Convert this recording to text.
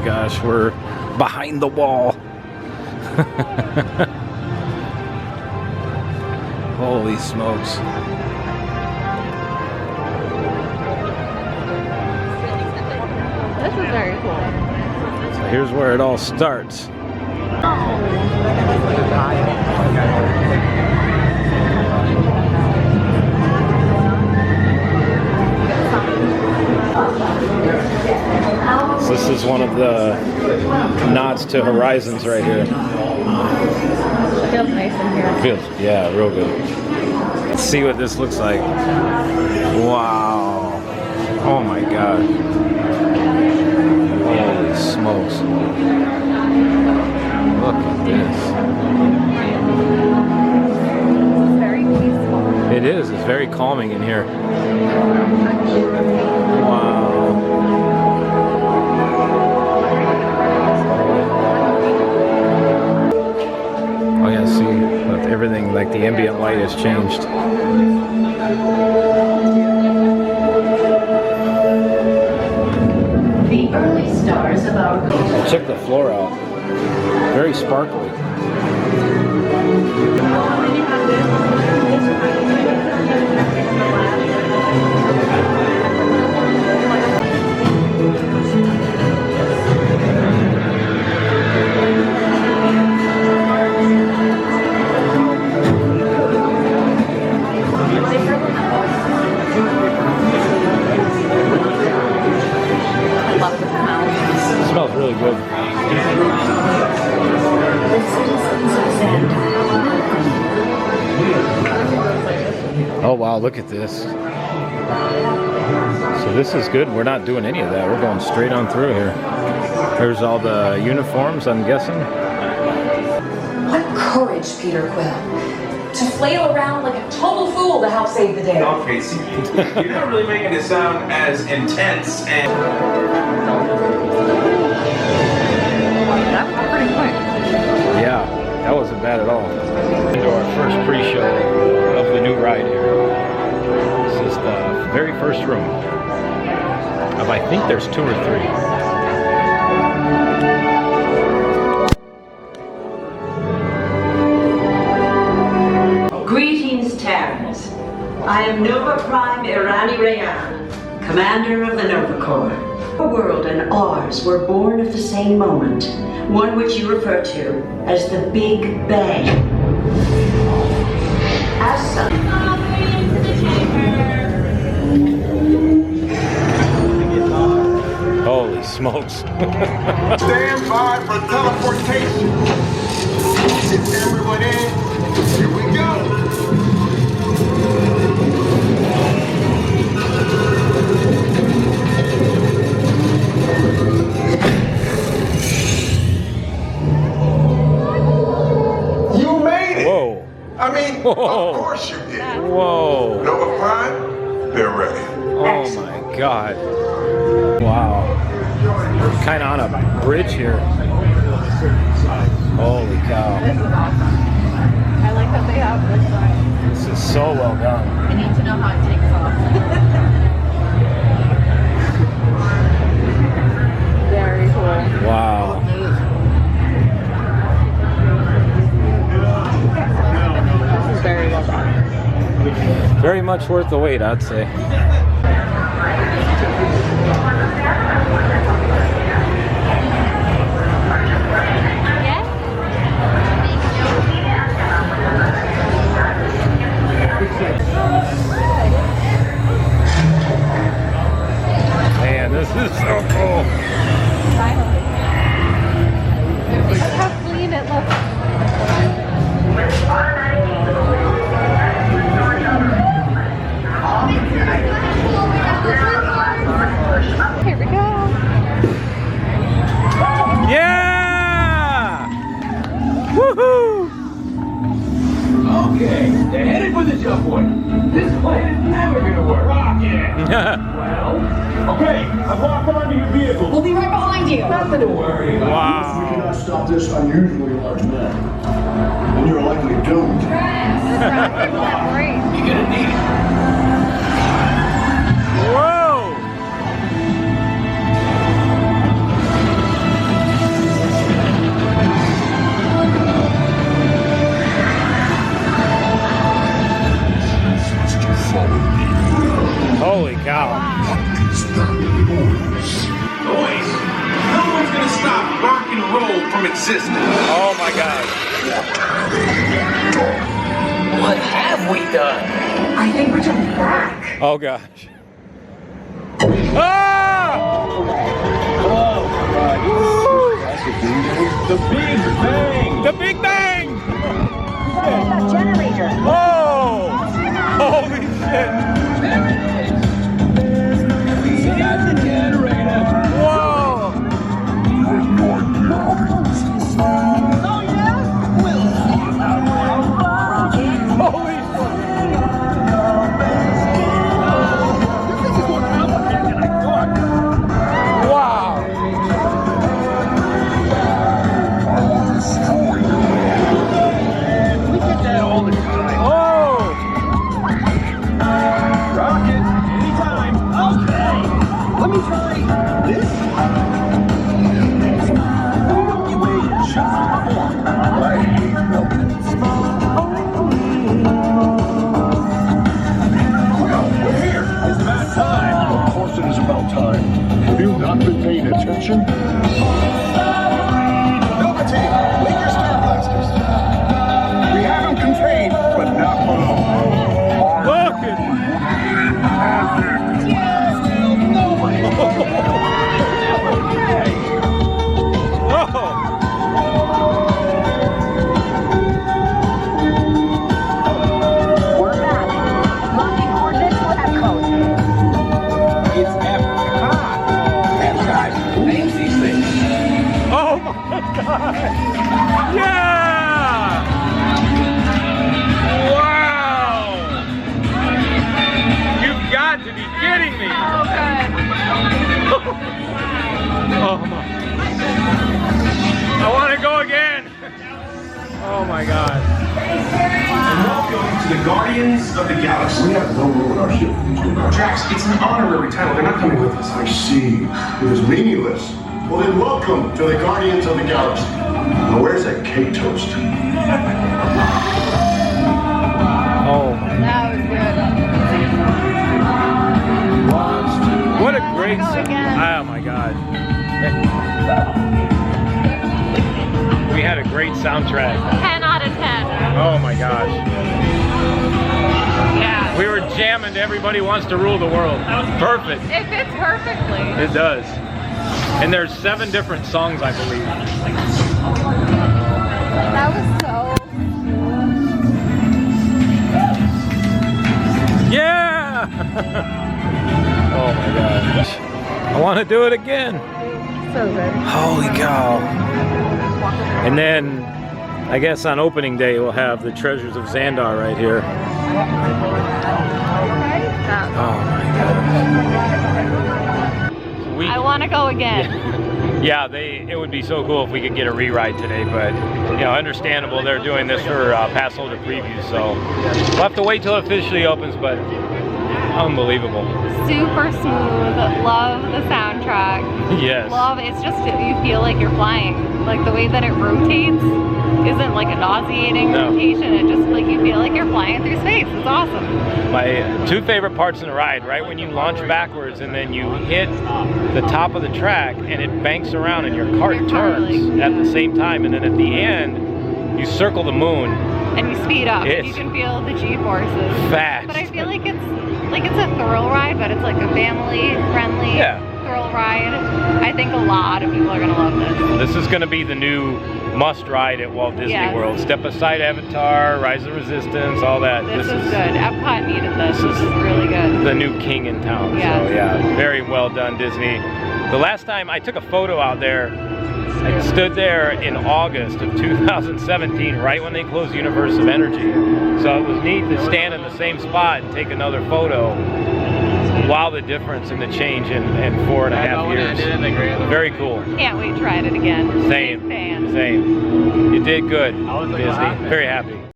gosh, we're behind the wall. Holy smokes. This is very cool. So here's where it all starts. So this is one of the nods to Horizons right here. Feels nice in here. Feels, yeah, real good. Let's see what this looks like. Wow. Oh my God. Holy smokes. Look at this. It's very peaceful. It is. It's very calming in here. Wow. Oh yeah, see, look, everything, like the ambient light has changed. The early stars of our Check the floor out. Very sparkly. It smells really good. Oh wow, look at this. So this is good. We're not doing any of that. We're going straight on through here. There's all the uniforms, I'm guessing. What courage, Peter Quill. To flail around like a total fool to help save the day. Okay, see, you're not really making it sound as intense and... That was pretty quick. Yeah, that wasn't bad at all. Into our first pre-show of the new ride here. This is the very first room of, I think there's 2 or 3. Greetings, Terrans. I am Nova Prime Irani Rayan, commander of the Nova Corps. Our world and ours were born of the same moment, one which you refer to as the Big Bang. As such, Holy smokes. Stand by for teleportation. Get everyone in. Here we go. You made it. Whoa. I mean, Whoa. of course you did. Whoa. Nova Prime, they're ready. Oh my God. Wow. Kind of on a bridge here. Holy cow. This is awesome. I like that they have this side. This is so well done. I need to know how it takes off. Very cool. Wow. This is very well done. Very much worth the wait, I'd say. Man, this is so cool. Look how clean it looks. Here we go. Yeah! Woohoo! Okay, they're headed for the jump point. This plan is never gonna work. Rocket! Well, okay, I've locked onto your vehicle. We'll be right behind you. Nothing to worry about. We Wow. cannot stop this unusually large man. And you're likely doomed. This rocket is great. You're gonna need it. Whoa! resistance. Oh my God. What have we done? I think we're jumping back. Oh gosh. Ah! The Big Bang! The Big Bang! That generator. Oh! Holy shit! See, that's the generator! Whoa! Oh, yeah? We'll see how well. Holy shit! This is more complicated than I thought. Wow! We get that all the time. Oh! Rocket, anytime. Okay. Let me try this. Milky Way in shot form. I hate milk. Well, we're here. It's about time. Of course it is about time. Have you not been paying attention? Nobody, leave your star blasters. We have them contained, but not for long. Look at We're back. Locking coordinates for Epcot. It's Epcot. Epcot. Who names these things? Oh my God! Yeah! Wow! You've got to be kidding me! Oh my! I want to go again! Oh my God! And welcome to the Guardians of the Galaxy. We have no room in our ship for these new guys. Drax, it's an honorary title. They're not coming with us. I see. It is meaningless. Well then, welcome to the Guardians of the Galaxy. Now where's that cake toast? Oh my! That was good. What a great Go again. Oh my God! We had a great soundtrack. 10 out of 10. Oh my gosh! Yeah. We were jamming to Everybody Wants to Rule the World. Perfect. It fits perfectly. It does. And there's 7 different songs, I believe. That was so. Yeah! Oh my gosh. I want to do it again. So good. Holy cow. And then, I guess on opening day, we'll have the Treasures of Xandar right here. Oh my gosh. I want to go again. Yeah, it would be so cool if we could get a rewrite today, but you know, understandable. They're doing this for Passholder previews, so we'll have to wait till it officially opens. But unbelievable. Super smooth. Love the soundtrack. Yes. Love. It's just you feel like you're flying. Like the way that it rotates isn't like a nauseating rotation. It just like you feel like you're flying through space. It's awesome. My 2 favorite parts in the ride, right when you launch backwards and then you hit the top of the track and it banks around and your cart turns at the same time, and then at the end you circle the moon and you speed up. It's You can feel the G-forces. fast. But I feel like it's a thrill ride, but it's like a family-friendly thrill ride. I think a lot of people are gonna love this. This is going to be the new must ride at Walt Disney World. Step Aside Avatar, Rise of Resistance, all that. This is good. Epcot needed this. This is really good. The new king in town. Yes. So yeah, very well done, Disney. The last time I took a photo out there, I stood there in August of 2017, right when they closed Universe of Energy. So it was neat to stand in the same spot and take another photo. Wow, the difference in the change in 4.5 years. Very cool. Can't wait to ride it again. Same. Big fan. Same. You did good, Disney. Very happy.